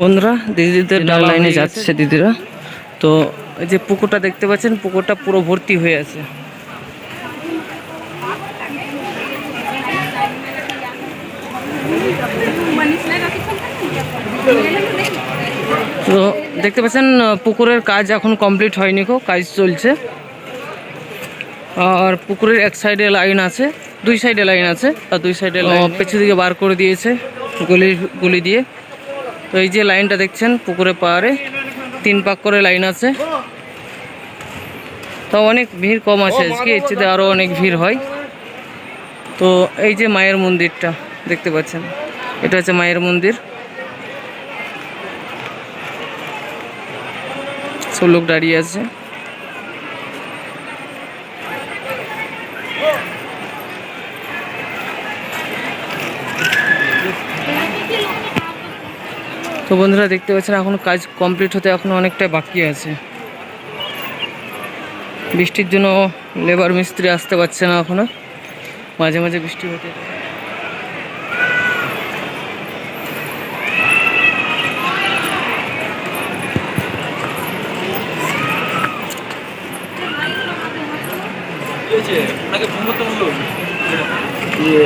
বন্ধুরা দিদিদের ডাল লাইনে যাচ্ছে দিদিরা। তো এই যে পুকুরটা দেখতে পাচ্ছেন, পুকুরটা পুরো ভর্তি হয়ে আছে। তো দেখতে পাচ্ছেন পুকুরের কাজ এখন কমপ্লিট হয়নি, কাজ চলছে। আর পুকুরের এক সাইডে লাইন আছে, দুই সাইডে লাইন আছে, আর দুই সাইডে পেছু দিকে বার করে দিয়েছে গুলি দিয়ে। তো এই যে লাইনটা দেখছেন পুকুরে পাড়ে 3 পাক করে লাইন আছে। তো অনেক ভিড় কম আছে আজকে, এর চেয়ে আরও অনেক ভিড় হয়। তো এই যে মায়ের মন্দিরটা দেখতে পাচ্ছেন, এটা হচ্ছে মায়ের মন্দির। সব লোক দাঁড়িয়ে আছে। তো বন্ধুরা দেখতে পাচ্ছেন এখনো কাজ কমপ্লিট হতে এখনো অনেকটাই বাকি আছে। বৃষ্টির জন্য লেবার মিস্ত্রি আসতে পারছে না এখনো, মাঝে মাঝে বৃষ্টি হতে। Iya,